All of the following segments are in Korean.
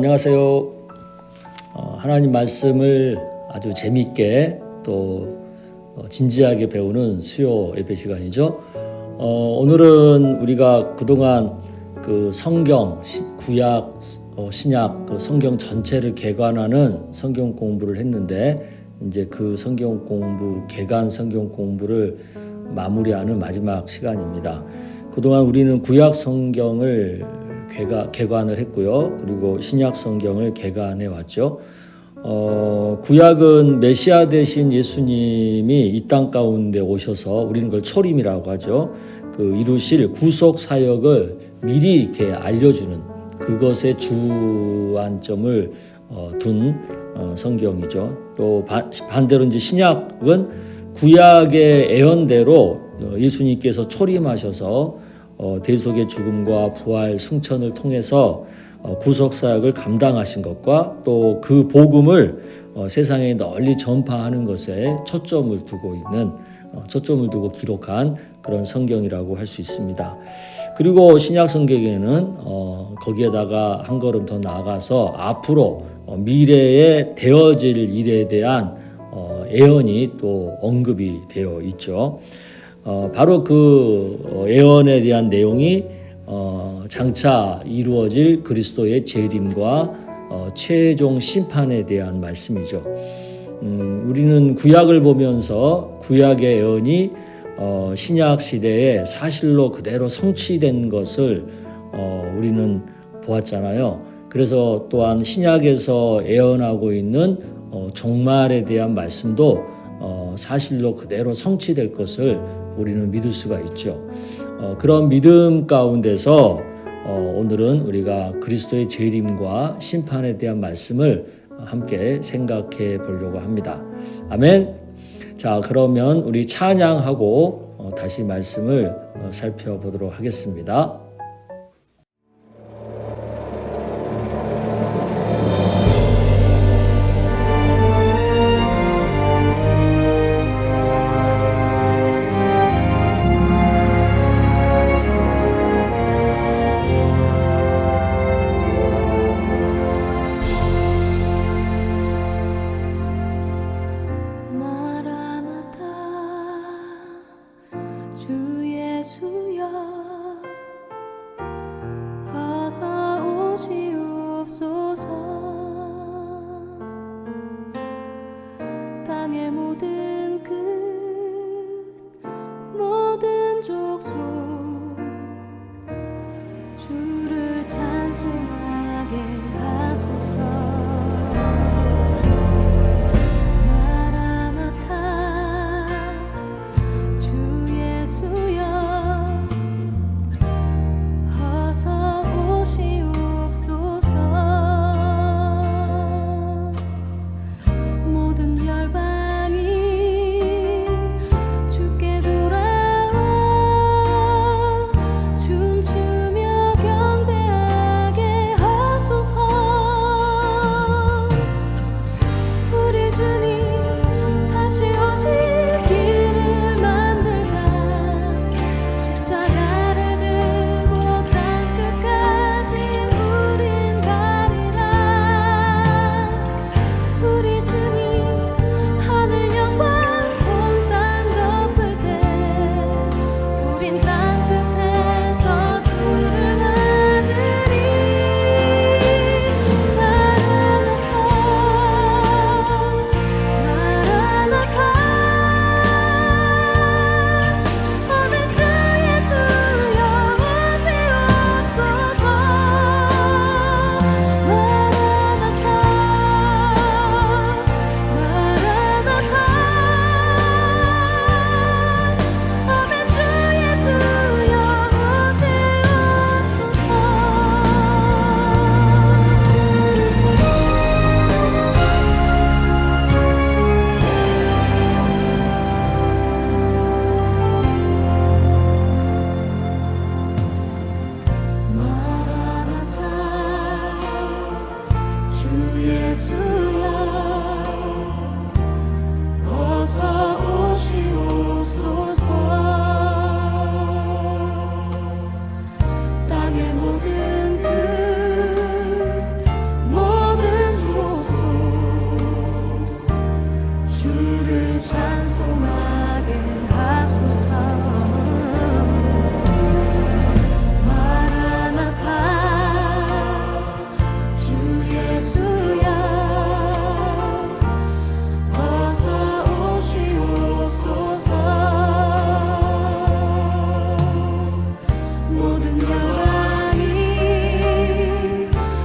안녕하세요. 하나님 말씀을 아주 재미있게 또 진지하게 배우는 수요 예배 시간이죠. 오늘은 우리가 그동안 그 성경, 구약, 신약 그 성경 전체를 개관하는 성경 공부를 했는데 이제 그 성경 공부, 개관 성경 공부를 마무리하는 마지막 시간입니다. 그동안 우리는 구약 성경을 개관을 했고요. 그리고 신약 성경을 개관해 왔죠. 구약은 메시아 되신 예수님이 이 땅 가운데 오셔서 우리는 그걸 초림이라고 하죠. 그 이루실 구속 사역을 미리 이렇게 알려주는 그것에 주안점을 둔 성경이죠. 또 반대로 이제 신약은 구약의 예언대로 예수님께서 초림하셔서 대속의 죽음과 부활 승천을 통해서 구속 사역을 감당하신 것과 또 그 복음을 세상에 널리 전파하는 것에 초점을 두고 기록한 그런 성경이라고 할 수 있습니다. 그리고 신약 성경에는 거기에다가 한 걸음 더 나아가서 앞으로 미래에 되어질 일에 대한 예언이 또 언급이 되어 있죠. 바로 그 예언에 대한 내용이 장차 이루어질 그리스도의 재림과 최종 심판에 대한 말씀이죠. 우리는 구약을 보면서 구약의 예언이 신약 시대에 사실로 그대로 성취된 것을 우리는 보았잖아요. 그래서 또한 신약에서 예언하고 있는 종말에 대한 말씀도 사실로 그대로 성취될 것을 우리는 믿을 수가 있죠. 그런 믿음 가운데서 오늘은 우리가 그리스도의 재림과 심판에 대한 말씀을 함께 생각해 보려고 합니다. 아멘. 자, 그러면 우리 찬양하고 다시 말씀을 살펴보도록 하겠습니다. 땅의 모든 끝 모든 족속 주를 찬송하게 하소서. 마라나타 주 예수여 어서 오시옵소서. 모든 열방이 주께 돌아와 주를 찬송하게 하소서. 마라나타 주 예수여 어서 오시옵소서. 모든 영광이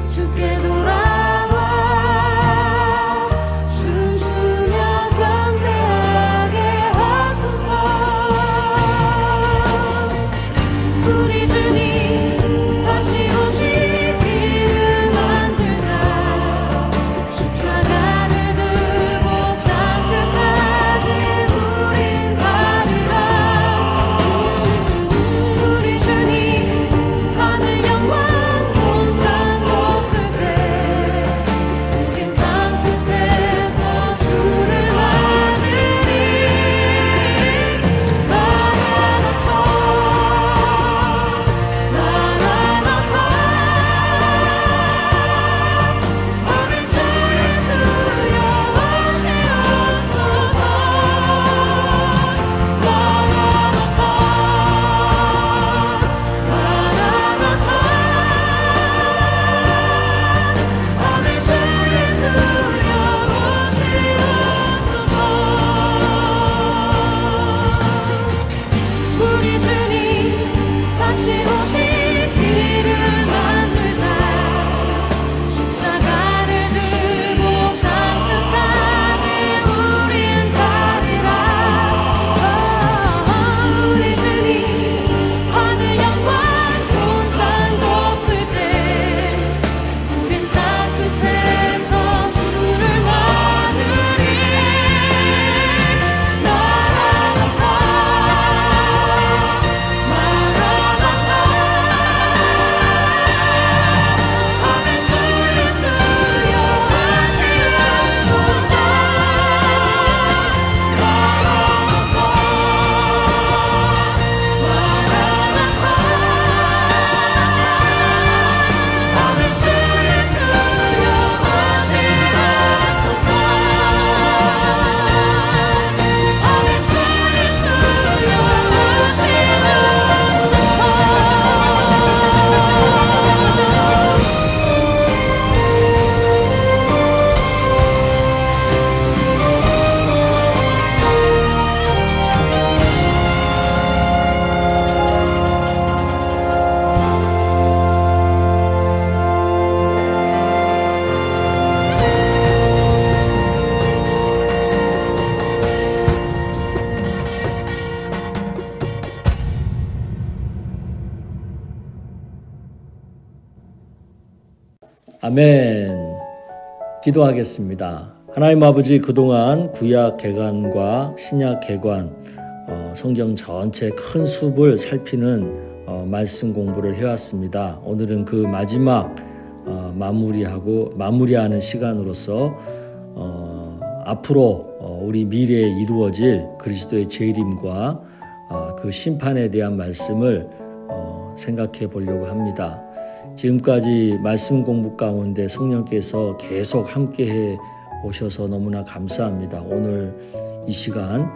주께 돌아와 춤추며 경배하게 하소서. 우리 주님 다시 오실 길을 만들자. 십자가를 들고 땅 끝까지 우린 가리라. 우리 주님 하늘 영광 온 땅 덮을 때 우린 땅 끝에서 주를 맞으리. 마라나타 마라나타 오늘 주 예수여 오시옵소서. 마라나타 마라나타 오늘 주 예수여 오시옵소서. 우리 주님 다시 오실 길을 만들자. 십자가를 들고 땅 끝까지 우린 가리라. 우리 주님 하늘 영광 온 땅 덮을 때 우린 땅 끝에서 주를 맞으리. 마라나타 마라나타 오늘 주 예수여 오시옵소서. 마라나타 마라나타 오늘 주 예수여 오시옵소서. 오늘 주 예수여 아멘. 기도하겠습니다. 하나님 아버지, 그동안 구약 개관과 신약 개관 성경 전체 큰 숲을 살피는 말씀 공부를 해왔습니다. 오늘은 그 마지막 마무리하는 시간으로서 앞으로 우리 미래에 이루어질 그리스도의 재림과 그 심판에 대한 말씀을 생각해 보려고 합니다. 지금까지 말씀 공부 가운데 성령께서 계속 함께해 오셔서 너무나 감사합니다. 오늘 이 시간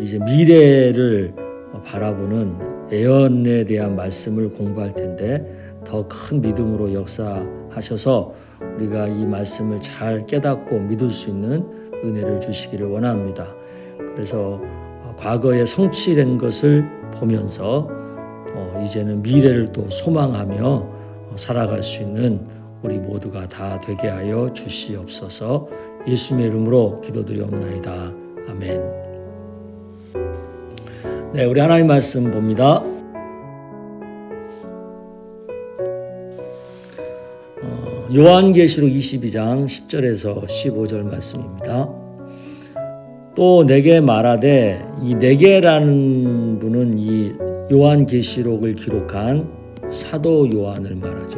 이제 미래를 바라보는 예언에 대한 말씀을 공부할 텐데 더 큰 믿음으로 역사하셔서 우리가 이 말씀을 잘 깨닫고 믿을 수 있는 은혜를 주시기를 원합니다. 그래서 과거에 성취된 것을 보면서 이제는 미래를 또 소망하며 살아갈 수 있는 우리 모두가 다 되게 하여 주시옵소서. 예수님의 이름으로 기도드리옵나이다. 아멘. 네, 우리 하나님 말씀 봅니다. 요한계시록 22장 10절에서 15절 말씀입니다. 또 내게 말하되, 이 내게라는 분은 이 요한계시록을 기록한 사도 요한을 말하죠.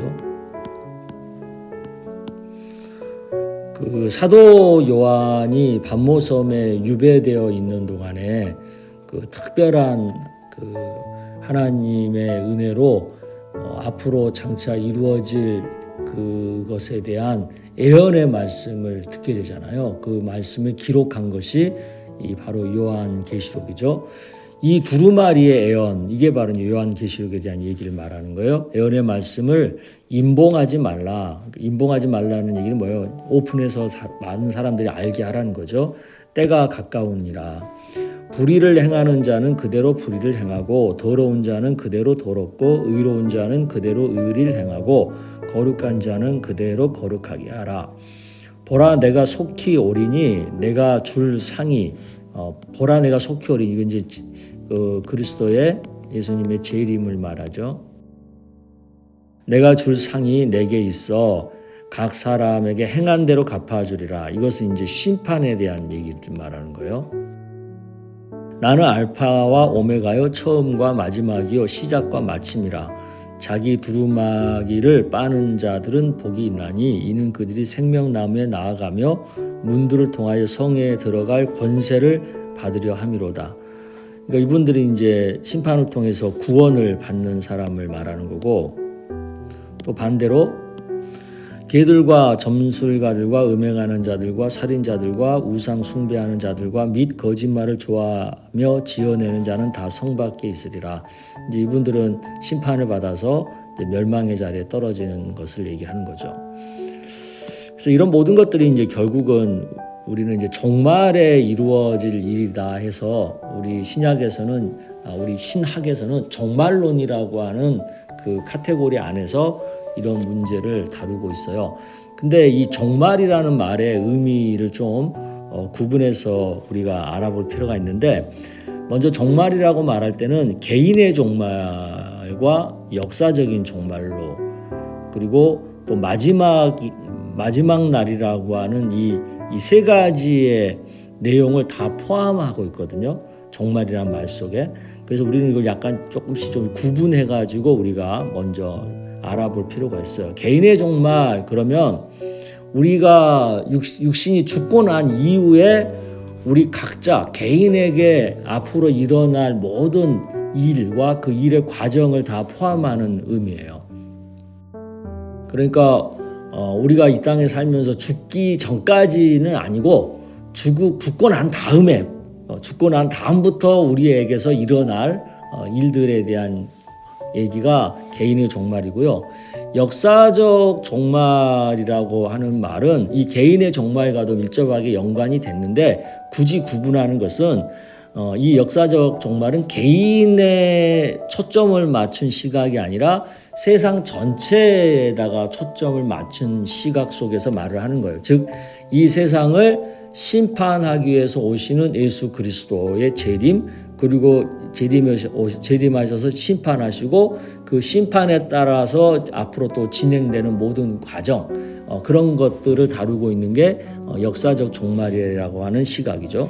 그 사도 요한이 반모섬에 유배되어 있는 동안에 그 특별한 그 하나님의 은혜로 앞으로 장차 이루어질 그것에 대한 예언의 말씀을 듣게 되잖아요. 그 말씀을 기록한 것이 바로 요한계시록이죠. 이 두루마리의 예언, 이게 바로 요한계시록에 대한 얘기를 말하는 거예요. 예언의 말씀을 임봉하지 말라. 임봉하지 말라는 얘기는 뭐예요? 오픈해서 많은 사람들이 알게 하라는 거죠. 때가 가까우니라. 불의를 행하는 자는 그대로 불의를 행하고 더러운 자는 그대로 더럽고 의로운 자는 그대로 의를 행하고 거룩한 자는 그대로 거룩하게 하라. 보라 내가 속히 오리니 내가 줄 상이 보라 내가 속히 오리니 이건 이제 그리스도의 예수님의 재림을 말하죠. 내가 줄 상이 내게 있어 각 사람에게 행한 대로 갚아주리라. 이것은 이제 심판에 대한 얘기를 말하는 거예요. 나는 알파와 오메가요 처음과 마지막이요 시작과 마침이라. 자기 두루마기를 빠는 자들은 복이 있나니 이는 그들이 생명나무에 나아가며 문들을 통하여 성에 들어갈 권세를 받으려 함이로다. 그러니까 이분들이 이제 심판을 통해서 구원을 받는 사람을 말하는 거고, 또 반대로 개들과 점술가들과 음행하는 자들과 살인자들과 우상 숭배하는 자들과 및 거짓말을 좋아하며 지어내는 자는 다 성 밖에 있으리라. 이제 이분들은 심판을 받아서 이제 멸망의 자리에 떨어지는 것을 얘기하는 거죠. 그래서 이런 모든 것들이 이제 결국은 우리는 이제 종말에 이루어질 일이다 해서 우리 신약에서는 우리 신학에서는 종말론이라고 하는 그 카테고리 안에서 이런 문제를 다루고 있어요. 근데 이 종말이라는 말의 의미를 좀 구분해서 우리가 알아볼 필요가 있는데, 먼저 종말이라고 말할 때는 개인의 종말과 역사적인 종말로, 그리고 또 마지막 날이라고 하는 이 세 가지의 내용을 다 포함하고 있거든요. 종말이라는 말 속에. 그래서 우리는 이걸 약간 조금씩 좀 구분해 가지고 우리가 먼저 알아볼 필요가 있어요. 개인의 종말, 그러면 우리가 육신이 죽고 난 이후에 우리 각자 개인에게 앞으로 일어날 모든 일과 그 일의 과정을 다 포함하는 의미예요. 그러니까 우리가 이 땅에 살면서 죽기 전까지는 아니고 죽고 난 다음에 죽고 난 다음부터 우리에게서 일어날 일들에 대한 얘기가 개인의 종말이고요. 역사적 종말이라고 하는 말은 이 개인의 종말과도 밀접하게 연관이 됐는데, 굳이 구분하는 것은 이 역사적 종말은 개인의 초점을 맞춘 시각이 아니라 세상 전체에다가 초점을 맞춘 시각 속에서 말을 하는 거예요. 즉, 이 세상을 심판하기 위해서 오시는 예수 그리스도의 재림, 그리고 재림하셔서 심판하시고 그 심판에 따라서 앞으로 또 진행되는 모든 과정, 그런 것들을 다루고 있는 게 역사적 종말이라고 하는 시각이죠.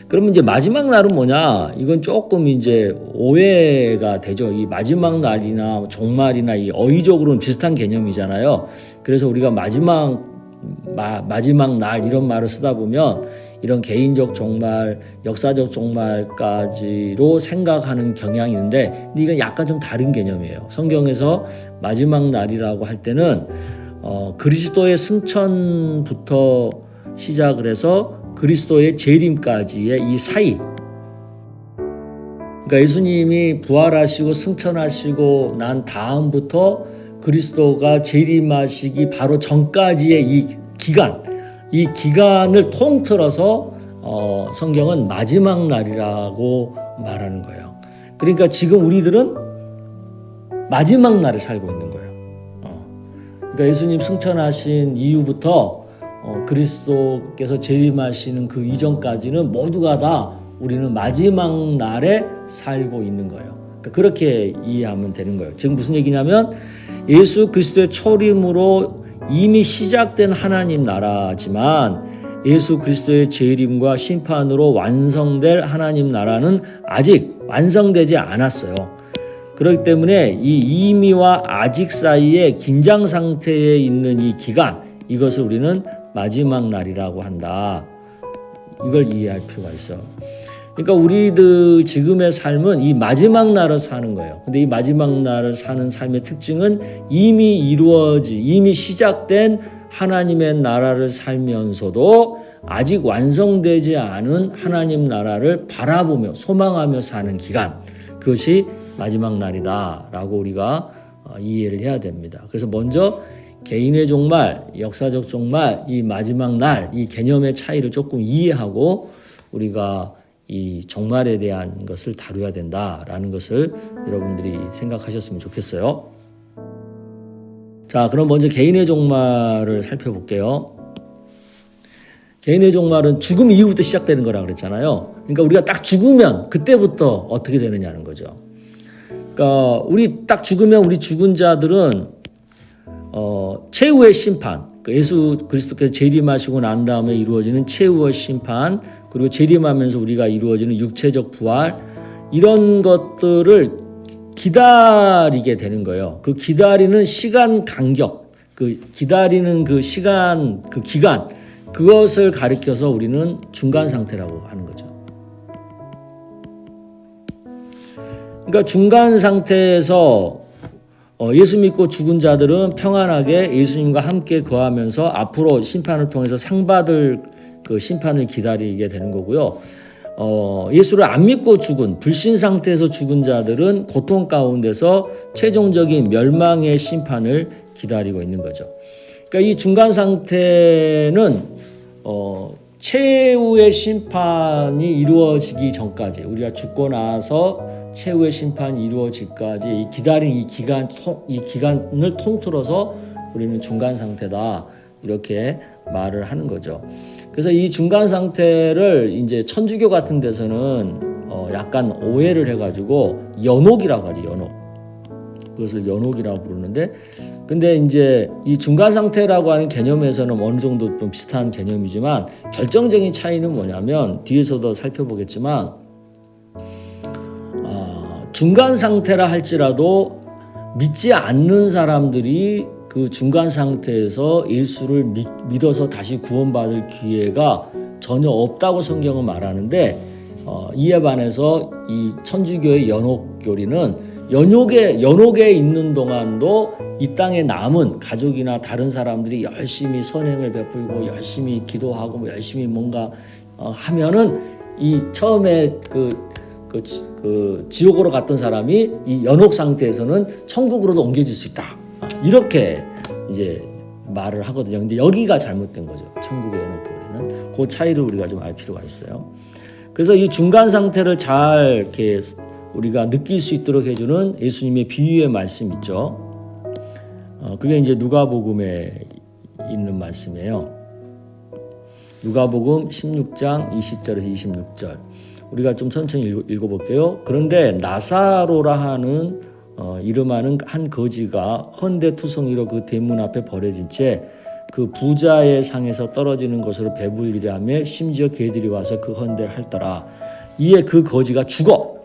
그러면 이제 마지막 날은 뭐냐? 이건 조금 이제 오해가 되죠. 이 마지막 날이나 종말이나 이 어휘적으로는 비슷한 개념이잖아요. 그래서 우리가 마지막 날 이런 말을 쓰다 보면 이런 개인적 종말, 역사적 종말까지로 생각하는 경향이 있는데, 이건 약간 좀 다른 개념이에요. 성경에서 마지막 날이라고 할 때는 그리스도의 승천부터 시작을 해서 그리스도의 재림까지의 이 사이, 그러니까 예수님이 부활하시고 승천하시고 난 다음부터 그리스도가 재림하시기 바로 전까지의 이 기간을 통틀어서 성경은 마지막 날이라고 말하는 거예요. 그러니까 지금 우리들은 마지막 날에 살고 있는 거예요. 그러니까 예수님 승천하신 이후부터 그리스도께서 재림하시는 그 이전까지는 모두가 다 우리는 마지막 날에 살고 있는 거예요. 그러니까 그렇게 이해하면 되는 거예요. 지금 무슨 얘기냐면, 예수 그리스도의 초림으로 이미 시작된 하나님 나라지만 예수 그리스도의 재림과 심판으로 완성될 하나님 나라는 아직 완성되지 않았어요. 그렇기 때문에 이 이미와 아직 사이에 긴장 상태에 있는 이 기간, 이것을 우리는 마지막 날이라고 한다. 이걸 이해할 필요가 있어요. 그러니까 우리들 지금의 삶은 이 마지막 날을 사는 거예요. 근데 이 마지막 날을 사는 삶의 특징은 이미 시작된 하나님의 나라를 살면서도 아직 완성되지 않은 하나님 나라를 바라보며 소망하며 사는 기간, 그것이 마지막 날이다라고 우리가 이해를 해야 됩니다. 그래서 먼저 개인의 종말, 역사적 종말, 이 마지막 날, 이 개념의 차이를 조금 이해하고 우리가 이 종말에 대한 것을 다루어야 된다라는 것을 여러분들이 생각하셨으면 좋겠어요. 자, 그럼 먼저 개인의 종말을 살펴볼게요. 개인의 종말은 죽음 이후부터 시작되는 거라고 그랬잖아요. 그러니까 우리가 딱 죽으면 그때부터 어떻게 되느냐는 거죠. 그러니까 우리 딱 죽으면 우리 죽은 자들은 최후의 심판, 예수 그리스도께서 재림하시고 난 다음에 이루어지는 최후의 심판, 그리고 재림하면서 우리가 이루어지는 육체적 부활, 이런 것들을 기다리게 되는 거예요. 그 기다리는 시간 간격, 그 기다리는 그 시간, 그 기간, 그것을 가리켜서 우리는 중간 상태라고 하는 거죠. 그러니까 중간 상태에서 예수 믿고 죽은 자들은 평안하게 예수님과 함께 거하면서 앞으로 심판을 통해서 상 받을 그 심판을 기다리게 되는 거고요. 예수를 안 믿고 죽은 불신 상태에서 죽은 자들은 고통 가운데서 최종적인 멸망의 심판을 기다리고 있는 거죠. 그러니까 이 중간 상태는 최후의 심판이 이루어지기 전까지, 우리가 죽고 나서 최후의 심판이 이루어지기까지 이 기다린 이 기간을 통틀어서 우리는 중간 상태다, 이렇게 말을 하는 거죠. 그래서 이 중간 상태를 이제 천주교 같은 데서는 약간 오해를 해가지고 연옥이라고 하죠. 연옥. 그것을 연옥이라고 부르는데, 근데 이제 이 중간 상태라고 하는 개념에서는 어느 정도 좀 비슷한 개념이지만 결정적인 차이는 뭐냐면, 뒤에서도 살펴보겠지만 중간 상태라 할지라도 믿지 않는 사람들이 그 중간 상태에서 예수를 믿어서 다시 구원받을 기회가 전혀 없다고 성경은 말하는데, 이에 반해서 이 천주교의 연옥교리는 연옥에 있는 동안도 이 땅에 남은 가족이나 다른 사람들이 열심히 선행을 베풀고 열심히 기도하고 뭐 열심히 뭔가 하면은 이 처음에 그 지옥으로 갔던 사람이 이 연옥 상태에서는 천국으로도 옮겨질 수 있다, 이렇게 이제 말을 하거든요. 근데 여기가 잘못된 거죠. 천국의 연옥교리는 그 차이를 우리가 좀 알 필요가 있어요. 그래서 이 중간 상태를 잘 이렇게 우리가 느낄 수 있도록 해주는 예수님의 비유의 말씀 있죠. 그게 이제 누가복음에 있는 말씀이에요. 누가복음 16장 20절에서 26절. 우리가 좀 천천히 읽어볼게요. 그런데 나사로라 하는 이름하는 한 거지가 헌데투성이로 그 대문 앞에 버려진 채 그 부자의 상에서 떨어지는 것으로 배불리려 하며 심지어 개들이 와서 그 헌데를 핥더라. 이에 그 거지가 죽어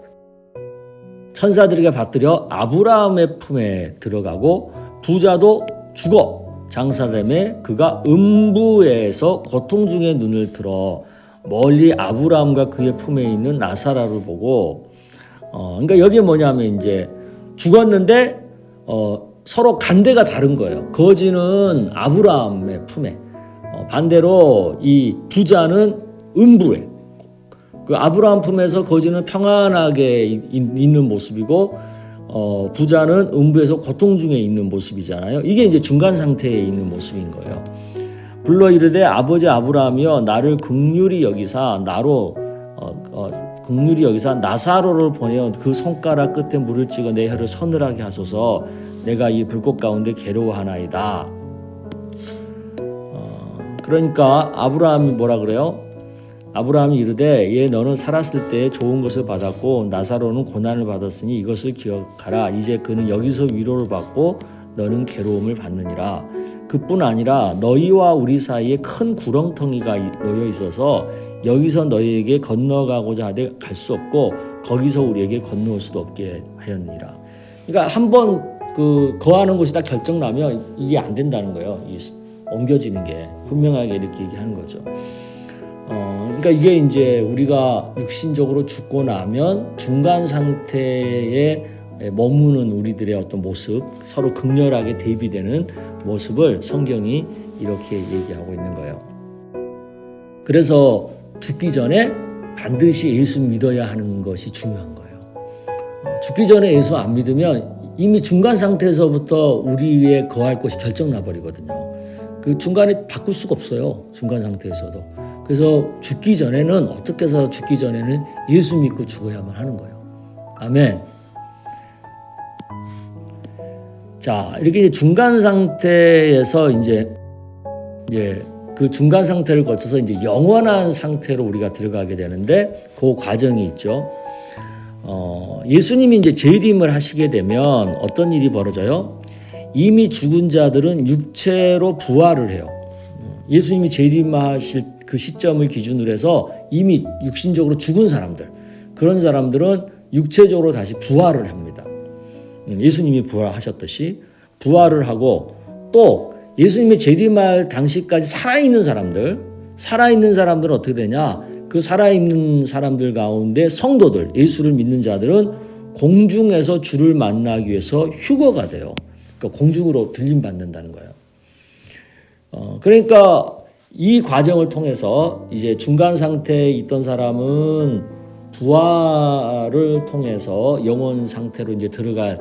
천사들에게 받들여 아브라함의 품에 들어가고, 부자도 죽어 장사됨에 그가 음부에서 고통 중에 눈을 들어 멀리 아브라함과 그의 품에 있는 나사로를 보고, 그러니까 여기 뭐냐면 이제 죽었는데 서로 간대가 다른 거예요. 거지는 아브라함의 품에, 반대로 이 부자는 음부에, 그 아브라함 품에서 거지는 평안하게 있는 모습이고, 부자는 음부에서 고통 중에 있는 모습이잖아요. 이게 이제 중간 상태에 있는 모습인 거예요. 불러 이르되 아버지 아브라함이여 나를 긍휼히 여기사 나사로를 보내어 그 손가락 끝에 물을 찍어 내 혀를 서늘하게 하소서. 내가 이 불꽃 가운데 괴로워하나이다. 그러니까 아브라함이 뭐라 그래요? 아브라함이 이르되 얘 너는 살았을 때 좋은 것을 받았고 나사로는 고난을 받았으니 이것을 기억하라. 이제 그는 여기서 위로를 받고 너는 괴로움을 받느니라. 그뿐 아니라 너희와 우리 사이에 큰 구렁텅이가 놓여 있어서 여기서 너희에게 건너가고자 하되 갈 수 없고 거기서 우리에게 건너올 수도 없게 하였느니라. 그러니까 한번 거하는 곳이 다 결정나면 이게 안 된다는 거예요. 옮겨지는 게 분명하게 이렇게 얘기하는 거죠. 그러니까 이게 이제 우리가 육신적으로 죽고 나면 중간 상태에 머무는 우리들의 어떤 모습, 서로 극렬하게 대비되는 모습을 성경이 이렇게 얘기하고 있는 거예요. 그래서 죽기 전에 반드시 예수 믿어야 하는 것이 중요한 거예요. 죽기 전에 예수 안 믿으면 이미 중간 상태에서부터 우리의 거할 것이 결정 나버리거든요. 그 중간에 바꿀 수가 없어요. 중간 상태에서도. 그래서 죽기 전에는 어떻게 해서 죽기 전에는 예수 믿고 죽어야만 하는 거예요. 아멘. 자, 이렇게 중간 상태에서 이제 그 중간 상태를 거쳐서 이제 영원한 상태로 우리가 들어가게 되는데 그 과정이 있죠. 예수님이 이제 재림을 하시게 되면 어떤 일이 벌어져요? 이미 죽은 자들은 육체로 부활을 해요. 예수님이 재림하실 그 시점을 기준으로 해서 이미 육신적으로 죽은 사람들, 그런 사람들은 육체적으로 다시 부활을 합니다. 예수님이 부활하셨듯이 부활을 하고, 또 예수님이 재림할 당시까지 살아있는 사람들은 어떻게 되냐? 그 살아있는 사람들 가운데 성도들, 예수를 믿는 자들은 공중에서 주를 만나기 위해서 휴거가 돼요. 그러니까 공중으로 들림받는다는 거예요. 그러니까 이 과정을 통해서 이제 중간 상태에 있던 사람은 부활을 통해서 영원 상태로 이제 들어갈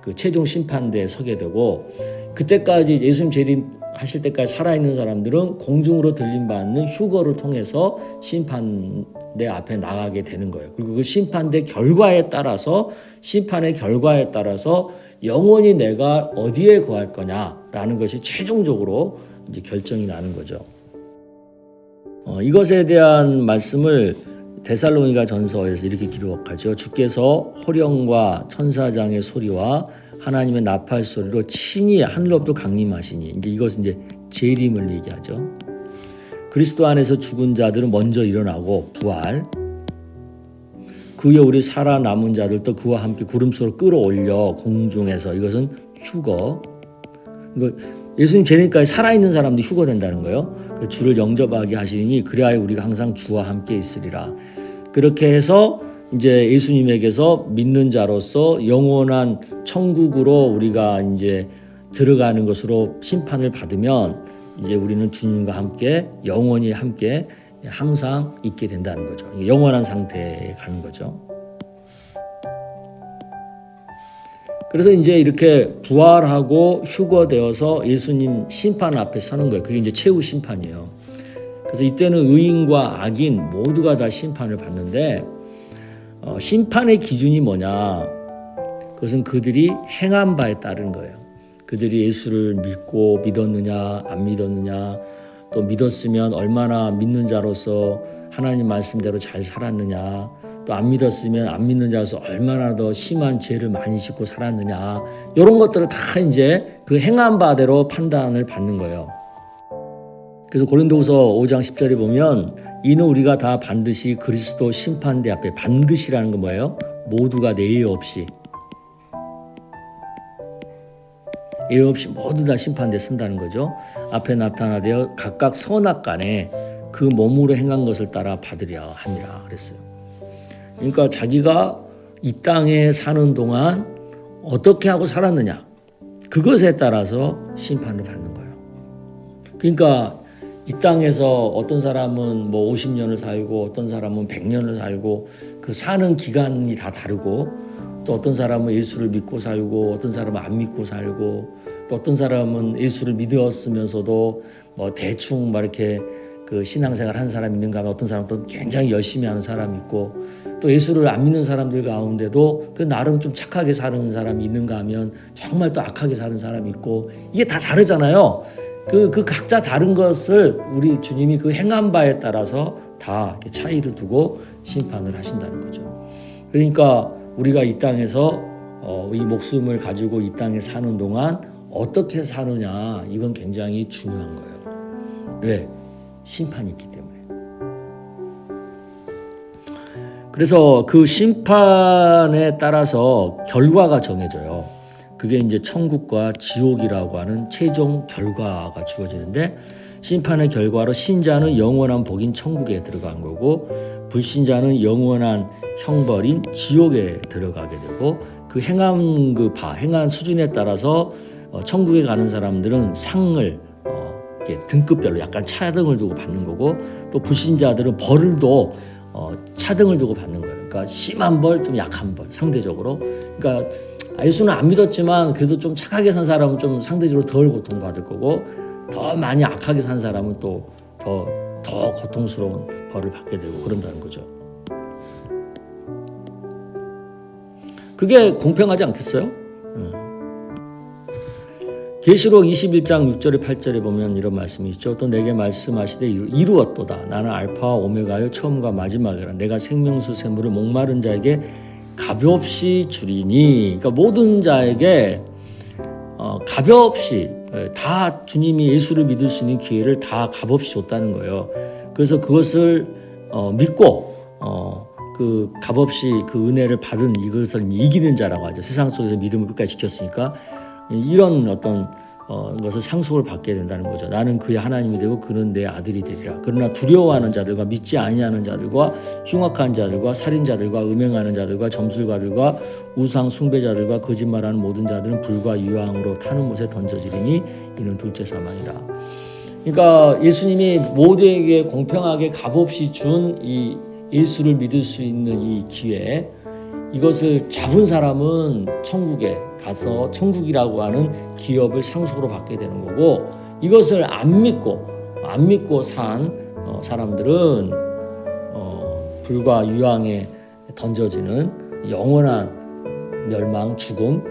그 최종 심판대에 서게 되고, 그때까지 예수님 재림하실 때까지 살아있는 사람들은 공중으로 들림받는 휴거를 통해서 심판대 앞에 나가게 되는 거예요. 그리고 그 심판대 결과에 따라서, 심판의 결과에 따라서 영원히 내가 어디에 거할 거냐라는 것이 최종적으로 이제 결정이 나는 거죠. 이것에 대한 말씀을 데살로니가 전서에서 이렇게 기록하죠. 주께서 호령과 천사장의 소리와 하나님의 나팔 소리로 친히 하늘로부터 강림하시니, 이제 이것은 이제 재림을 얘기하죠. 그리스도 안에서 죽은 자들은 먼저 일어나고 부활, 그 후에 우리 살아남은 자들도 그와 함께 구름수로 끌어올려 공중에서, 이것은 휴거. 예수님 재림까지 살아있는 사람도 휴거된다는 거예요. 주를 영접하게 하시니 그래야 우리가 항상 주와 함께 있으리라. 그렇게 해서 이제 예수님에게서 믿는 자로서 영원한 천국으로 우리가 이제 들어가는 것으로 심판을 받으면 이제 우리는 주님과 함께 영원히 함께 항상 있게 된다는 거죠. 영원한 상태에 가는 거죠. 그래서 이제 이렇게 부활하고 휴거되어서 예수님 심판 앞에 서는 거예요. 그게 이제 최후 심판이에요. 그래서 이때는 의인과 악인 모두가 다 심판을 받는데, 심판의 기준이 뭐냐? 그것은 그들이 행한 바에 따른 거예요. 그들이 예수를 믿었느냐, 안 믿었느냐, 또 믿었으면 얼마나 믿는 자로서 하나님 말씀대로 잘 살았느냐, 또 안 믿었으면 안 믿는 자로서 얼마나 더 심한 죄를 많이 짓고 살았느냐, 이런 것들을 다 이제 그 행한 바대로 판단을 받는 거예요. 그래서 고린도후서 5장 10절에 보면 이는 우리가 다 반드시 그리스도 심판대 앞에, 반드시라는 건 뭐예요? 모두가 예외 없이 모두 다 심판대에 선다는 거죠. 앞에 나타나되어 각각 선악간에 그 몸으로 행한 것을 따라 받으려 함이라 그랬어요. 그러니까 자기가 이 땅에 사는 동안 어떻게 하고 살았느냐, 그것에 따라서 심판을 받는 거예요. 그러니까 이 땅에서 어떤 사람은 뭐 50년을 살고 어떤 사람은 100년을 살고, 그 사는 기간이 다 다르고, 또 어떤 사람은 예수를 믿고 살고 어떤 사람은 안 믿고 살고, 또 어떤 사람은 예수를 믿었으면서도 뭐 대충 막 이렇게 그 신앙생활 한 사람 있는가 하면 어떤 사람은 또 굉장히 열심히 하는 사람이 있고, 또 예수를 안 믿는 사람들 가운데도 그 나름 좀 착하게 사는 사람이 있는가 하면 정말 또 악하게 사는 사람이 있고, 이게 다 다르잖아요. 그 각자 다른 것을 우리 주님이 그 행한 바에 따라서 다 이렇게 차이를 두고 심판을 하신다는 거죠. 그러니까 우리가 이 땅에서 이 목숨을 가지고 이 땅에 사는 동안 어떻게 사느냐, 이건 굉장히 중요한 거예요. 왜? 심판이 있기 때문에. 그래서 그 심판에 따라서 결과가 정해져요. 그게 이제 천국과 지옥이라고 하는 최종 결과가 주어지는데, 심판의 결과로 신자는 영원한 복인 천국에 들어간 거고 불신자는 영원한 형벌인 지옥에 들어가게 되고 그 행한 행한 수준에 따라서 천국에 가는 사람들은 상을 이렇게 등급별로 약간 차등을 두고 받는 거고 또 불신자들은 벌을 또 차등을 두고 받는 거예요. 그러니까 심한 벌, 좀 약한 벌 상대적으로. 그러니까 예수는 안 믿었지만 그래도 좀 착하게 산 사람은 좀 상대적으로 덜 고통받을 거고 더 많이 악하게 산 사람은 또 더 고통스러운 벌을 받게 되고 그런다는 거죠. 그게 공평하지 않겠어요? 계시록 21장 6절에 8절에 보면 이런 말씀이 있죠. 또 내게 말씀하시되 이루었도다. 나는 알파와 오메가요 처음과 마지막이라. 내가 생명수 샘물을 목마른 자에게 가볍이 주리니. 그러니까 모든 자에게 가볍이 다 주님이 예수를 믿을 수 있는 기회를 다 값없이 줬다는 거예요. 그래서 그것을 믿고 그 값없이 그 은혜를 받은 이것을 이기는 자라고 하죠. 세상 속에서 믿음을 끝까지 지켰으니까 이런 어떤 것을 상속을 받게 된다는 거죠. 나는 그의 하나님이 되고 그는 내 아들이 되리라. 그러나 두려워하는 자들과 믿지 아니하는 자들과 흉악한 자들과 살인자들과 음행하는 자들과 점술가들과 우상 숭배자들과 거짓말하는 모든 자들은 불과 유황으로 타는 못에 던져지리니 이는 둘째 사망이라. 그러니까 예수님이 모두에게 공평하게 값없이 준 이 예수를 믿을 수 있는 이 기회, 이것을 잡은 사람은 천국에 가서 천국이라고 하는 기업을 상속으로 받게 되는 거고, 이것을 안 믿고 산 사람들은 불과 유황에 던져지는 영원한 멸망, 죽음,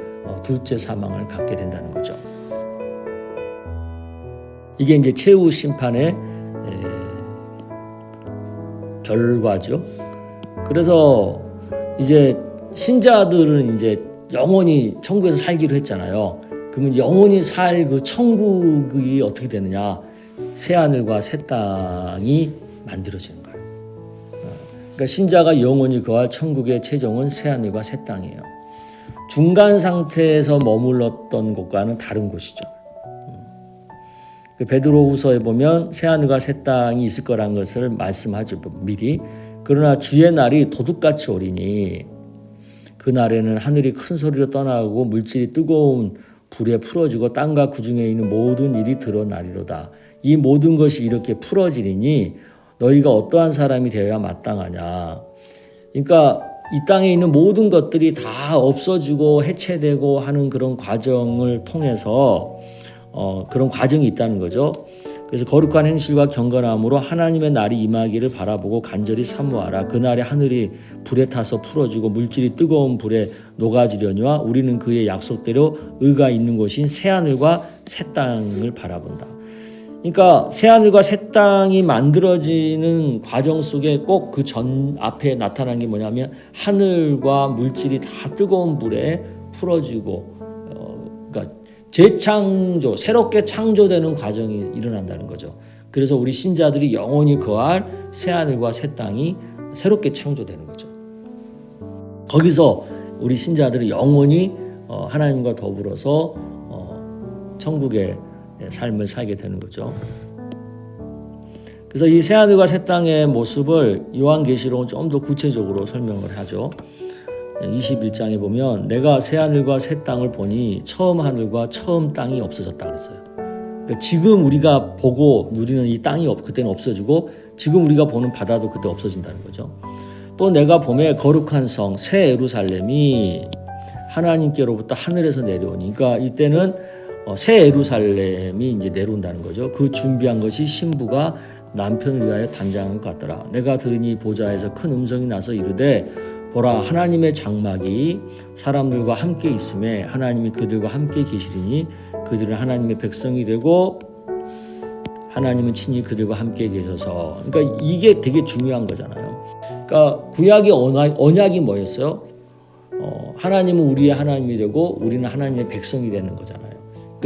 둘째 사망을 갖게 된다는 거죠. 이게 이제 최후 심판의 결과죠. 그래서 이제 신자들은 이제 영원히 천국에서 살기로 했잖아요. 그러면 영원히 살 그 천국이 어떻게 되느냐? 새 하늘과 새 땅이 만들어지는 거예요. 그러니까 신자가 영원히 거할 천국의 최종은 새 하늘과 새 땅이에요. 중간 상태에서 머물렀던 곳과는 다른 곳이죠. 베드로후서에 보면 새 하늘과 새 땅이 있을 거라는 것을 말씀하죠, 미리. 그러나 주의 날이 도둑같이 오리니 그 날에는 하늘이 큰 소리로 떠나고 물질이 뜨거운 불에 풀어지고 땅과 그 중에 있는 모든 일이 드러나리로다. 이 모든 것이 이렇게 풀어지리니 너희가 어떠한 사람이 되어야 마땅하냐. 그러니까 이 땅에 있는 모든 것들이 다 없어지고 해체되고 하는 그런 과정을 통해서 그런 과정이 있다는 거죠. 그래서 거룩한 행실과 경건함으로 하나님의 날이 임하기를 바라보고 간절히 사모하라. 그날에 하늘이 불에 타서 풀어지고 물질이 뜨거운 불에 녹아지려니와 우리는 그의 약속대로 의가 있는 곳인 새하늘과 새 땅을 바라본다. 그러니까 새하늘과 새 땅이 만들어지는 과정 속에 꼭 그 전 앞에 나타난 게 뭐냐면 하늘과 물질이 다 뜨거운 불에 풀어지고 그러니까 재창조, 새롭게 창조되는 과정이 일어난다는 거죠. 그래서 우리 신자들이 영원히 거할 새하늘과 새 땅이 새롭게 창조되는 거죠. 거기서 우리 신자들이 영원히 하나님과 더불어서 천국의 삶을 살게 되는 거죠. 그래서 이 새하늘과 새 땅의 모습을 요한계시록은 좀 더 구체적으로 설명을 하죠. 21장에 보면 내가 새하늘과 새 땅을 보니 처음 하늘과 처음 땅이 없어졌다 그랬어요. 그러니까 지금 우리가 보고 누리는 이 땅이 그때는 없어지고 지금 우리가 보는 바다도 그때 없어진다는 거죠. 또 내가 보매 거룩한 성 새 예루살렘이 하나님께로부터 하늘에서 내려오니, 그러니까 이때는 새 예루살렘이 이제 내려온다는 거죠. 그 준비한 것이 신부가 남편을 위하여 단장한 것 같더라. 내가 들으니 보좌에서 큰 음성이 나서 이르되 보라, 하나님의 장막이 사람들과 함께 있음에 하나님이 그들과 함께 계시리니 그들은 하나님의 백성이 되고 하나님은 친히 그들과 함께 계셔서. 그러니까 이게 되게 중요한 거잖아요. 그러니까 구약의 언약이 뭐였어요? 하나님은 우리의 하나님이 되고 우리는 하나님의 백성이 되는 거잖아요.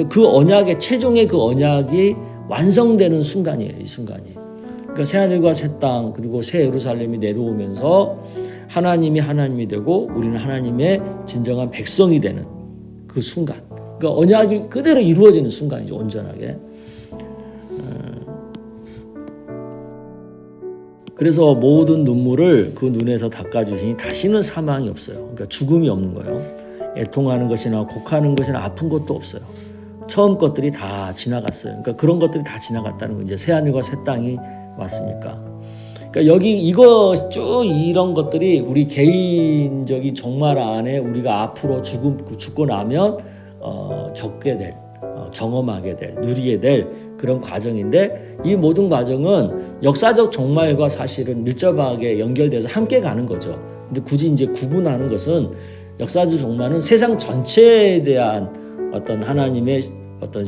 그 언약의 최종의 그 언약이 완성되는 순간이에요. 이 순간이. 그러니까 새하늘과 새 땅 그리고 새 예루살렘이 내려오면서 하나님이 하나님이 되고 우리는 하나님의 진정한 백성이 되는 그 순간. 그러니까 언약이 그대로 이루어지는 순간이죠. 온전하게. 그래서 모든 눈물을 그 눈에서 닦아주시니 다시는 사망이 없어요. 그러니까 죽음이 없는 거예요. 애통하는 것이나 곡하는 것이나 아픈 것도 없어요. 처음 것들이 다 지나갔어요. 그러니까 그런 것들이 다 지나갔다는 거. 이제 새 하늘과 새 땅이 왔으니까. 그러니까 여기 이거 쭉 이런 것들이 우리 개인적인 종말 안에 우리가 앞으로 죽고 나면 겪게 될, 경험하게 될, 누리게 될 그런 과정인데, 이 모든 과정은 역사적 종말과 사실은 밀접하게 연결돼서 함께 가는 거죠. 근데 굳이 이제 구분하는 것은 역사적 종말은 세상 전체에 대한 어떤 하나님의 어떤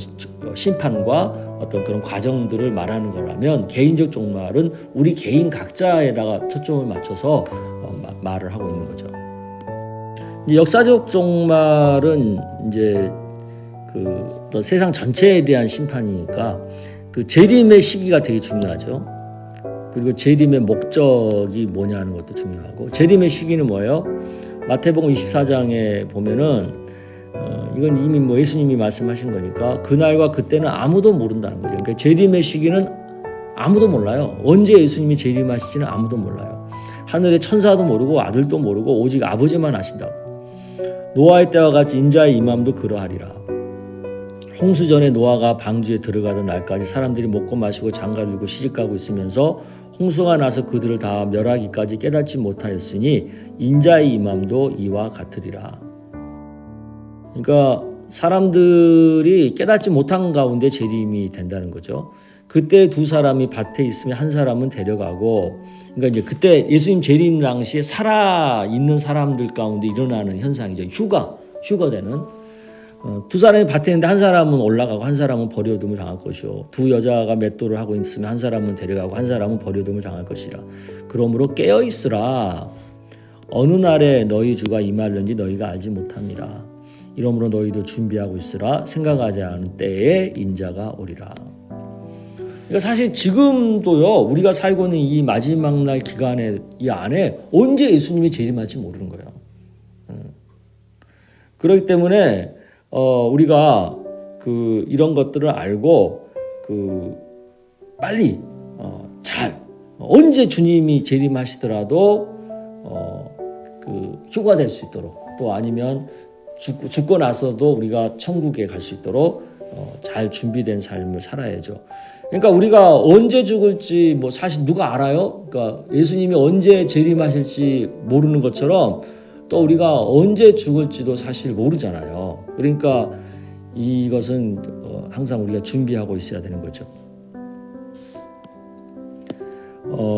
심판과 어떤 그런 과정들을 말하는 거라면, 개인적 종말은 우리 개인 각자에다가 초점을 맞춰서 말을 하고 있는 거죠. 역사적 종말은 이제 그 어떤 세상 전체에 대한 심판이니까 그 재림의 시기가 되게 중요하죠. 그리고 재림의 목적이 뭐냐는 것도 중요하고, 재림의 시기는 뭐예요? 마태복음 24장에 보면은 이건 이미 뭐 예수님이 말씀하신 거니까 그날과 그때는 아무도 모른다는 거죠. 그러니까 재림의 시기는 아무도 몰라요. 언제 예수님이 재림하실지는 아무도 몰라요. 하늘의 천사도 모르고 아들도 모르고 오직 아버지만 아신다고. 노아의 때와 같이 인자의 임함도 그러하리라. 홍수 전에 노아가 방주에 들어가던 날까지 사람들이 먹고 마시고 장가들고 시집가고 있으면서 홍수가 나서 그들을 다 멸하기까지 깨닫지 못하였으니 인자의 임함도 이와 같으리라. 그러니까 사람들이 깨닫지 못한 가운데 재림이 된다는 거죠. 그때 두 사람이 밭에 있으면 한 사람은 데려가고, 그러니까 이제 그때 예수님 재림 당시에 살아 있는 사람들 가운데 일어나는 현상이죠. 휴거되는. 두 사람이 밭에 있는데 한 사람은 올라가고 한 사람은 버려둠을 당할 것이요, 두 여자가 맷돌을 하고 있으면 한 사람은 데려가고 한 사람은 버려둠을 당할 것이라. 그러므로 깨어 있으라. 어느 날에 너희 주가 임하려는지 너희가 알지 못함이라. 이러므로 너희도 준비하고 있으라. 생각하지 않은 때에 인자가 오리라. 그러니까 사실 지금도요, 우리가 살고 있는 이 마지막 날 기간에 이 안에 언제 예수님이 재림할지 모르는 거예요. 그렇기 때문에 우리가 이런 것들을 알고 빨리 언제 주님이 재림하시더라도 휴가될 수 있도록, 또 아니면 죽고 나서도 우리가 천국에 갈 수 있도록 잘 준비된 삶을 살아야죠. 그러니까 우리가 언제 죽을지 뭐 사실 누가 알아요? 그러니까 예수님이 언제 재림하실지 모르는 것처럼 또 우리가 언제 죽을지도 사실 모르잖아요. 그러니까 이것은 항상 우리가 준비하고 있어야 되는 거죠.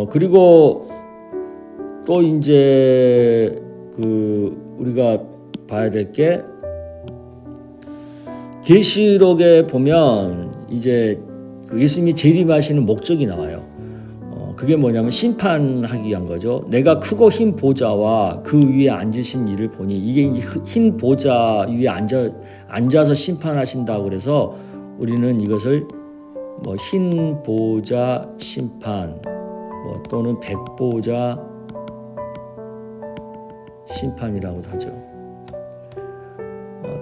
그리고 또 이제 우리가 봐야 될 게, 계시록에 보면 이제 예수님이 재림하시는 목적이 나와요. 그게 뭐냐면 심판하기 위한 거죠. 내가 크고 흰 보좌와 그 위에 앉으신 이를 보니, 이게 흰 보좌 위에 앉아서 심판하신다고 그래서 우리는 이것을 뭐 흰 보좌 심판, 뭐 또는 백보좌 심판이라고도 하죠.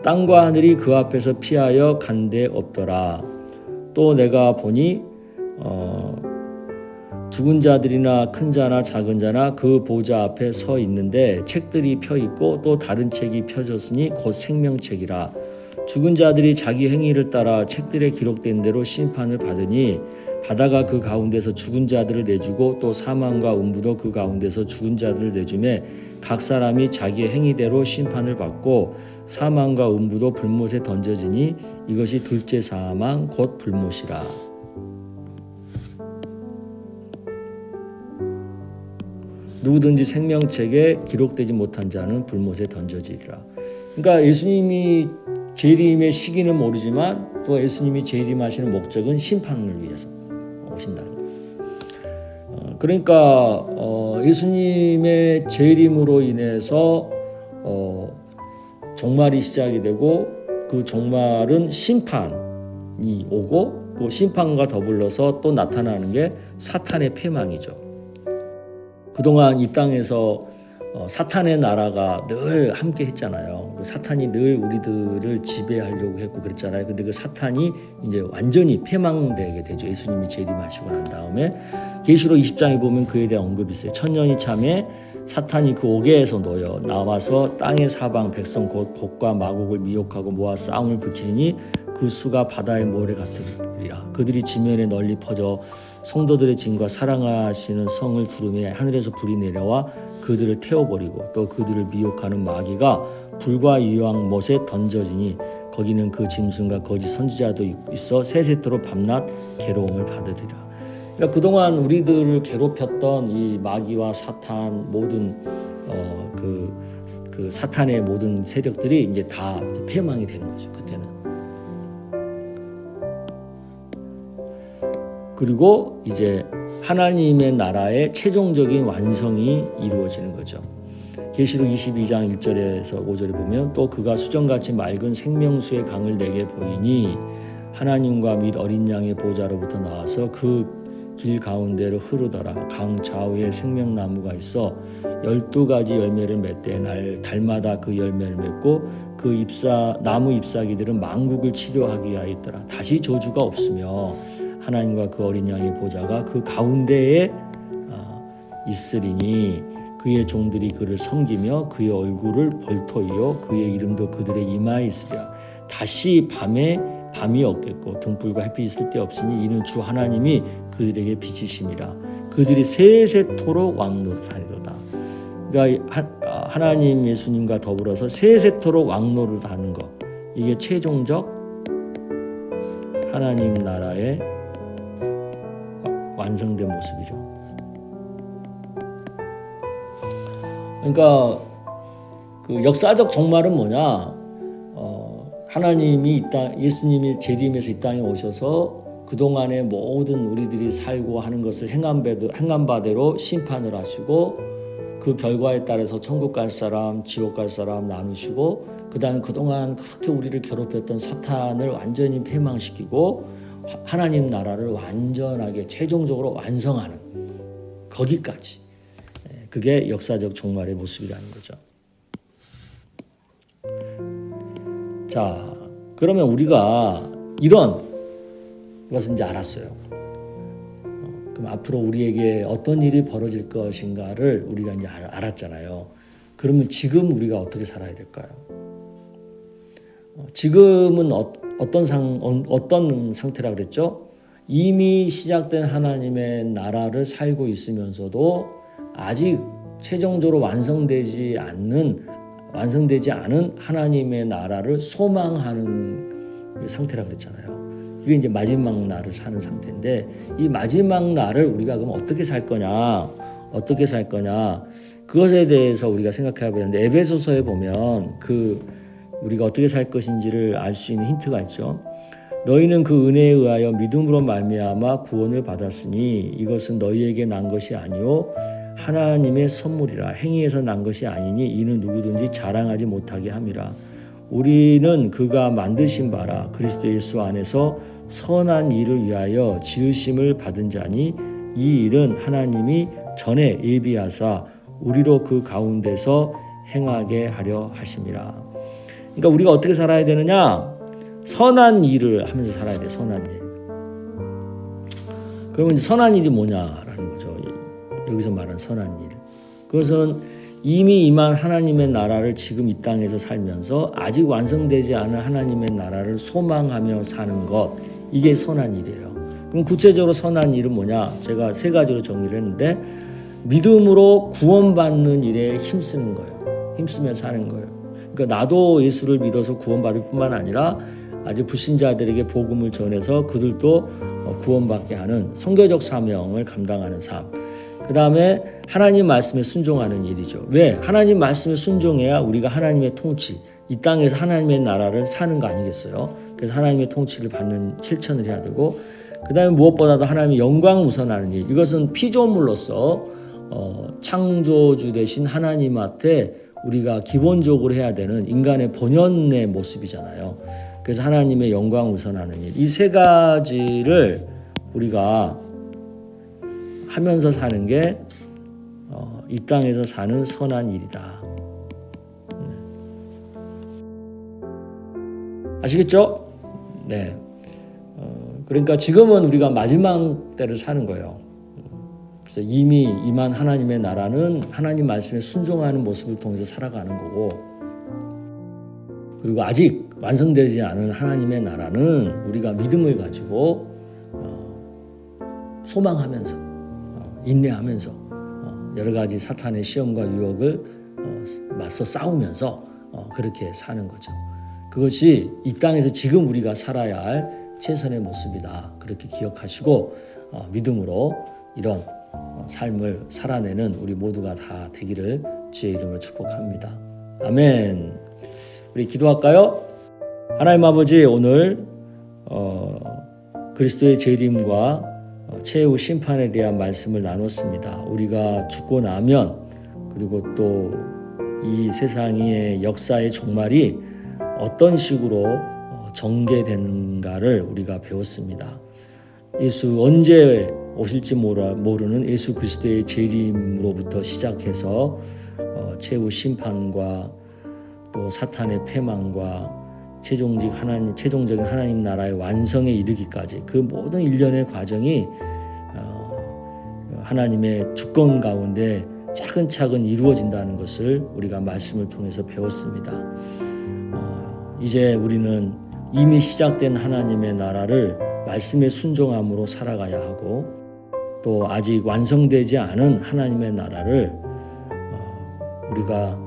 땅과 하늘이 그 앞에서 피하여 간데 없더라. 또 내가 보니 죽은 자들이나 큰 자나 작은 자나 그 보좌 앞에 서 있는데 책들이 펴 있고 또 다른 책이 펴졌으니 곧 생명책이라. 죽은 자들이 자기 행위를 따라 책들에 기록된 대로 심판을 받으니, 바다가 그 가운데서 죽은 자들을 내주고 또 사망과 음부도 그 가운데서 죽은 자들을 내주매 각 사람이 자기의 행위대로 심판을 받고 사망과 음부도 불못에 던져지니 이것이 둘째 사망 곧 불못이라. 누구든지 생명책에 기록되지 못한 자는 불못에 던져지리라. 그러니까 예수님이 재림의 시기는 모르지만 또 예수님이 재림하시는 목적은 심판을 위해서 오신다는 거예요. 그러니까 예수님의 재림으로 인해서 종말이 시작이 되고, 그 종말은 심판이 오고, 그 심판과 더불어서 또 나타나는 게 사탄의 패망이죠. 그동안 이 땅에서 사탄의 나라가 늘 함께 했잖아요. 사탄이 늘 우리들을 지배하려고 했고 그랬잖아요. 근데 그 사탄이 이제 완전히 패망되게 되죠. 예수님이 재림하시고 난 다음에 계시록 20장에 보면 그에 대한 언급이 있어요. 천년이 참에 사탄이 그 옥에서 놓여 나와서 땅의 사방 백성 곧 곡과 마곡을 미혹하고 모아 싸움을 붙이니 그 수가 바다의 모래 같으리라. 그들이 지면에 널리 퍼져 성도들의 진과 사랑하시는 성을 두르며 하늘에서 불이 내려와 그들을 태워버리고 또 그들을 미혹하는 마귀가 불과 유황 못에 던져지니 거기는 그 짐승과 거짓 선지자도 있어 세세토록 밤낮 괴로움을 받으리라. 그러니까 그동안 우리들을 괴롭혔던 이 마귀와 사탄 모든 그 사탄의 모든 세력들이 이제 다 이제 패망이 되는 거죠. 그때는. 그리고 이제 하나님의 나라의 최종적인 완성이 이루어지는 거죠. 계시록 22장 1절에서 5절에 보면 또 그가 수정같이 맑은 생명수의 강을 내게 보이니 하나님과 및 어린 양의 보좌로부터 나와서 그 길 가운데로 흐르더라. 강 좌우에 생명나무가 있어 12가지 열매를 맺되 날 달마다 그 열매를 맺고 그 나무 잎사귀들은 만국을 치료하기 위하여 있더라. 다시 저주가 없으며 하나님과 그 어린 양의 보좌가 그 가운데에 있으리니 그의 종들이 그를 섬기며 그의 얼굴을 벌토이요 그의 이름도 그들의 이마에 있으리라. 다시 밤이 없겠고 등불과 햇빛이 있을 데 없으니 이는 주 하나님이 그들에게 빛이심이라. 그들이 세세토록 왕노릇하리로다. 그러니까 하나님 예수님과 더불어서 세세토록 왕노릇하는 것, 이게 최종적 하나님 나라의 완성된 모습이죠. 그러니까 그 역사적 종말은 뭐냐? 하나님이 예수님이 재림해서 이 땅에 오셔서 그동안의 모든 우리들이 살고 하는 것을 행한 바대로 심판을 하시고 그 결과에 따라서 천국 갈 사람, 지옥 갈 사람 나누시고 그다음에 그동안 그렇게 우리를 괴롭혔던 사탄을 완전히 패망시키고 하나님 나라를 완전하게 최종적으로 완성하는 거기까지, 그게 역사적 종말의 모습이라는 거죠. 자, 그러면 우리가 이런 것을 이제 알았어요. 그럼 앞으로 우리에게 어떤 일이 벌어질 것인가를 우리가 이제 알았잖아요. 그러면 지금 우리가 어떻게 살아야 될까요? 지금은 어떤 상태라 그랬죠? 이미 시작된 하나님의 나라를 살고 있으면서도 아직 최종적으로 완성되지 않은 하나님의 나라를 소망하는 상태라 그랬잖아요. 이게 이제 마지막 날을 사는 상태인데, 이 마지막 날을 우리가 그럼 어떻게 살 거냐? 그것에 대해서 우리가 생각해야 되는데, 에베소서에 보면 우리가 어떻게 살 것인지를 알 수 있는 힌트가 있죠. 너희는 그 은혜에 의하여 믿음으로 말미암아 구원을 받았으니 이것은 너희에게 난 것이 아니요 하나님의 선물이라. 행위에서 난 것이 아니니 이는 누구든지 자랑하지 못하게 함이라. 우리는 그가 만드신 바라 그리스도 예수 안에서 선한 일을 위하여 지으심을 받은 자니 이 일은 하나님이 전에 예비하사 우리로 그 가운데서 행하게 하려 하심이라. 그러니까 우리가 어떻게 살아야 되느냐? 선한 일을 하면서 살아야 돼. 선한 일. 그러면 이제 선한 일이 뭐냐라는 거죠. 여기서 말하는 선한 일. 그것은 이미 임한 하나님의 나라를 지금 이 땅에서 살면서 아직 완성되지 않은 하나님의 나라를 소망하며 사는 것, 이게 선한 일이에요. 그럼 구체적으로 선한 일은 뭐냐? 제가 세 가지로 정리를 했는데, 믿음으로 구원받는 일에 힘쓰는 거예요. 힘쓰며 사는 거예요. 그러니까 나도 예수를 믿어서 구원받을 뿐만 아니라 아직 불신자들에게 복음을 전해서 그들도 구원받게 하는 선교적 사명을 감당하는 삶. 그 다음에 하나님 말씀에 순종하는 일이죠. 왜? 하나님 말씀에 순종해야 우리가 하나님의 통치, 이 땅에서 하나님의 나라를 사는 거 아니겠어요? 그래서 하나님의 통치를 받는 실천을 해야 되고, 그 다음에 무엇보다도 하나님의 영광을 우선하는 일. 이것은 피조물로서 창조주 되신 하나님한테 우리가 기본적으로 해야 되는 인간의 본연의 모습이잖아요. 그래서 하나님의 영광을 우선하는 일. 이 세 가지를 우리가 하면서 사는 게 이 땅에서 사는 선한 일이다. 아시겠죠? 네. 그러니까 지금은 우리가 마지막 때를 사는 거예요. 그래서 이미 임한 하나님의 나라는 하나님 말씀에 순종하는 모습을 통해서 살아가는 거고, 그리고 아직 완성되지 않은 하나님의 나라는 우리가 믿음을 가지고 소망하면서 인내하면서 여러 가지 사탄의 시험과 유혹을 맞서 싸우면서 그렇게 사는 거죠. 그것이 이 땅에서 지금 우리가 살아야 할 최선의 모습이다. 그렇게 기억하시고 믿음으로 이런 삶을 살아내는 우리 모두가 다 되기를 주의 이름으로 축복합니다. 아멘. 우리 기도할까요? 하나님 아버지, 오늘 그리스도의 재림과 최후 심판에 대한 말씀을 나눴습니다. 우리가 죽고 나면, 그리고 또 이 세상의 역사의 종말이 어떤 식으로 전개되는가를 우리가 배웠습니다. 예수 언제 오실지 모르는 예수 그리스도의 재림으로부터 시작해서 최후 심판과 또 사탄의 패망과 최종적인 하나님 나라의 완성에 이르기까지 그 모든 일련의 과정이 하나님의 주권 가운데 차근차근 이루어진다는 것을 우리가 말씀을 통해서 배웠습니다. 이제 우리는 이미 시작된 하나님의 나라를 말씀에 순종함으로 살아가야 하고, 또 아직 완성되지 않은 하나님의 나라를 우리가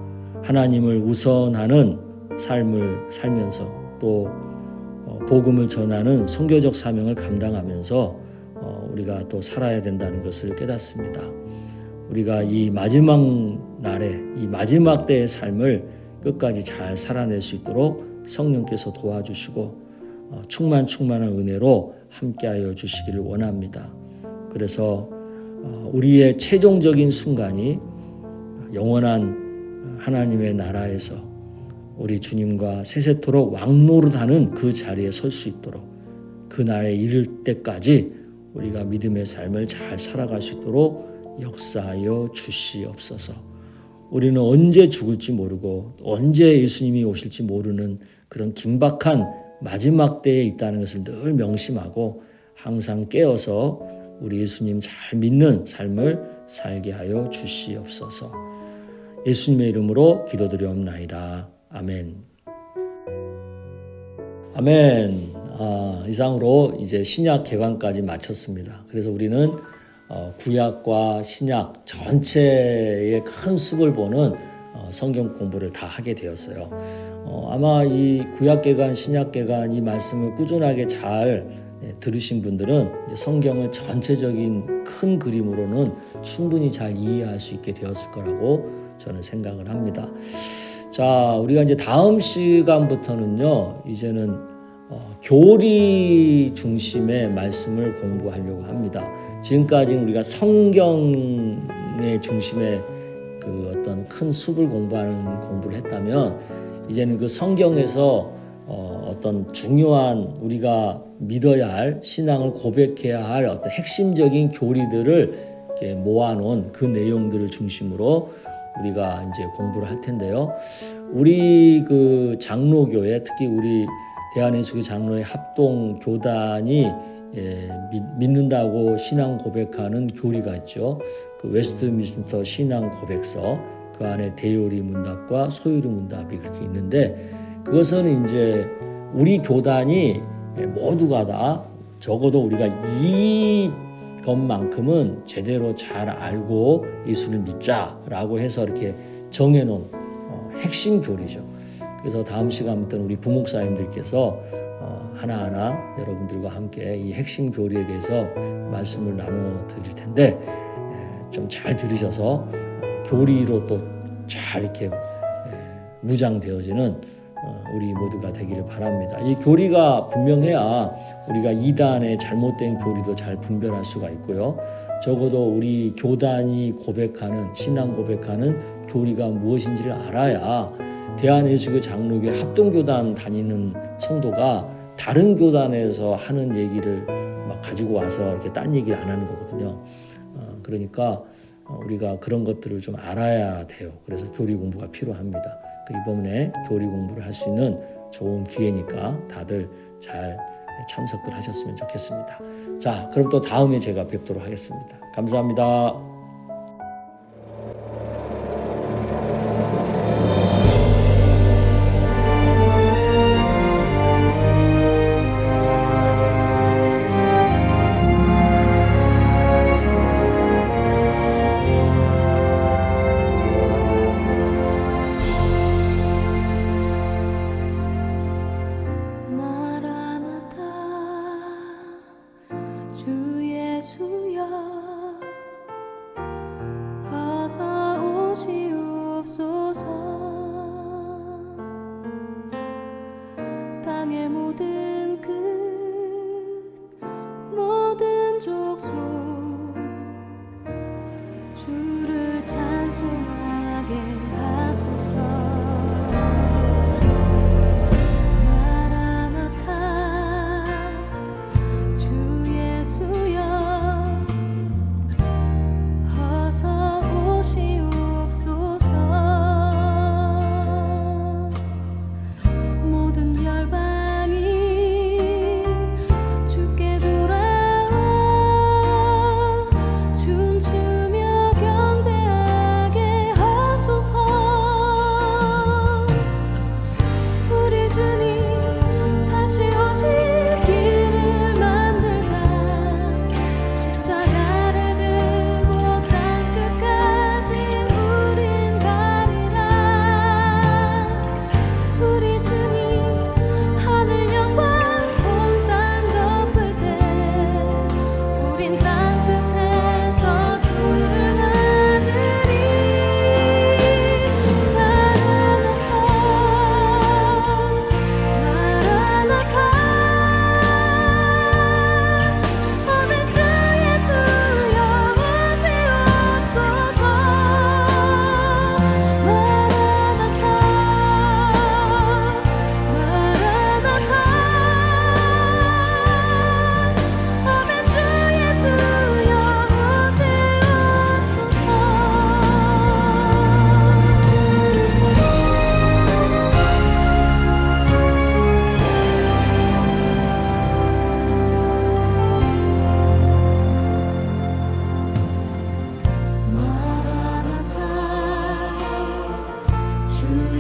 하나님을 우선하는 삶을 살면서 또 복음을 전하는 선교적 사명을 감당하면서 우리가 또 살아야 된다는 것을 깨닫습니다. 우리가 이 마지막 날에, 이 마지막 때의 삶을 끝까지 잘 살아낼 수 있도록 성령께서 도와주시고 충만한 은혜로 함께하여 주시기를 원합니다. 그래서 우리의 최종적인 순간이 영원한 하나님의 나라에서 우리 주님과 세세토록 왕노릇하는 그 자리에 설 수 있도록, 그 날에 이를 때까지 우리가 믿음의 삶을 잘 살아갈 수 있도록 역사하여 주시옵소서. 우리는 언제 죽을지 모르고 언제 예수님이 오실지 모르는 그런 긴박한 마지막 때에 있다는 것을 늘 명심하고 항상 깨어서 우리 예수님 잘 믿는 삶을 살게 하여 주시옵소서. 예수님의 이름으로 기도드리옵나이다. 아멘. 아멘. 이상으로 이제 신약 개관까지 마쳤습니다. 그래서 우리는 구약과 신약 전체의 큰 숲을 보는 성경 공부를 다 하게 되었어요. 아마 이 구약 개관, 신약 개관 이 말씀을 꾸준하게 잘 들으신 분들은 이제 성경을 전체적인 큰 그림으로는 충분히 잘 이해할 수 있게 되었을 거라고 저는 생각을 합니다. 자, 우리가 이제 다음 시간부터는요, 이제는 교리 중심의 말씀을 공부하려고 합니다. 지금까지는 우리가 성경의 중심의 그 어떤 큰 숲을 공부를 했다면, 이제는 그 성경에서 어떤 중요한 우리가 믿어야 할 신앙을 고백해야 할 어떤 핵심적인 교리들을 이렇게 모아놓은 그 내용들을 중심으로 우리가 이제 공부를 할 텐데요. 우리 그 장로교회, 특히 우리 대한예수교 장로의 합동 교단이 믿는다고 신앙 고백하는 교리가 있죠. 그 웨스트민스터 신앙 고백서, 그 안에 대요리 문답과 소요리 문답이 그렇게 있는데, 그것은 이제 우리 교단이 모두가 다 적어도 우리가 이것만큼은 제대로 잘 알고 예수를 믿자라고 해서 이렇게 정해놓은 핵심 교리죠. 그래서 다음 시간부터는 우리 부목사님들께서 하나하나 여러분들과 함께 이 핵심 교리에 대해서 말씀을 나눠 드릴 텐데, 좀 잘 들으셔서 교리로 또 잘 이렇게 무장되어지는 우리 모두가 되기를 바랍니다. 이 교리가 분명해야 우리가 이단의 잘못된 교리도 잘 분별할 수가 있고요. 적어도 우리 교단이 고백하는, 신앙 고백하는 교리가 무엇인지를 알아야 대한예수교 장로교회 합동교단 다니는 성도가 다른 교단에서 하는 얘기를 막 가지고 와서 이렇게 딴 얘기를 안 하는 거거든요. 그러니까 우리가 그런 것들을 좀 알아야 돼요. 그래서 교리 공부가 필요합니다. 이번에 교리 공부를 할 수 있는 좋은 기회니까 다들 잘 참석들 하셨으면 좋겠습니다. 자, 그럼 또 다음에 제가 뵙도록 하겠습니다. 감사합니다. 마라나타 주 예수여 어서 오시옵소서. 땅의 모든 끝 모든 족속 주를 찬송하게 하소서.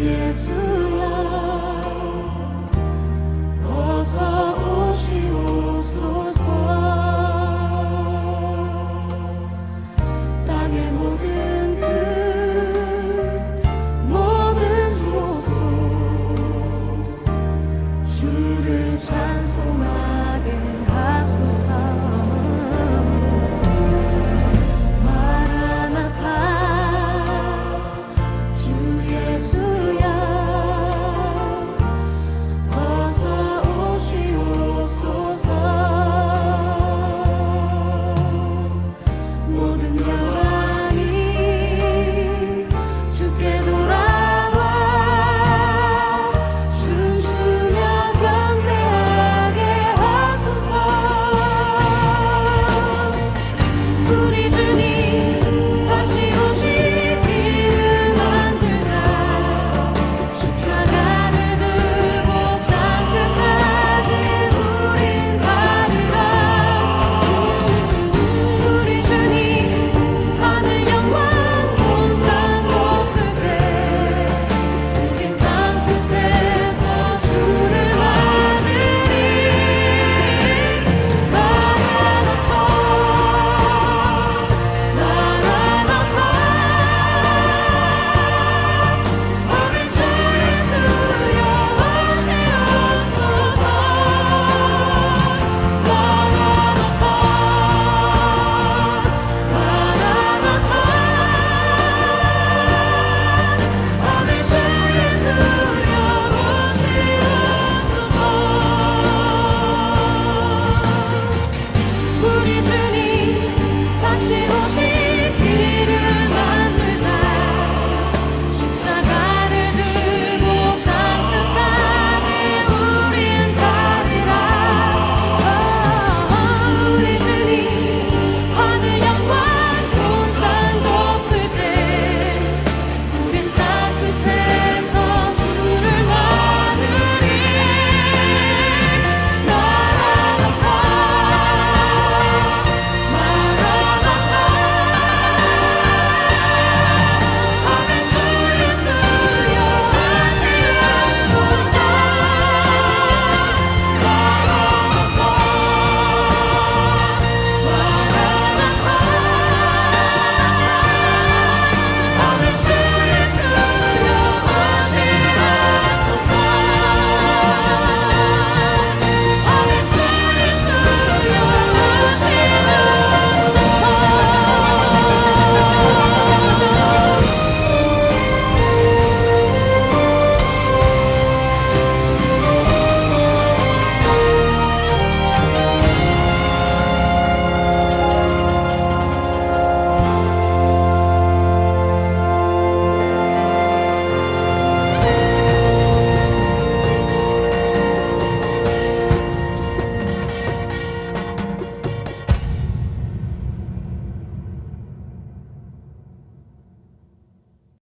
예수여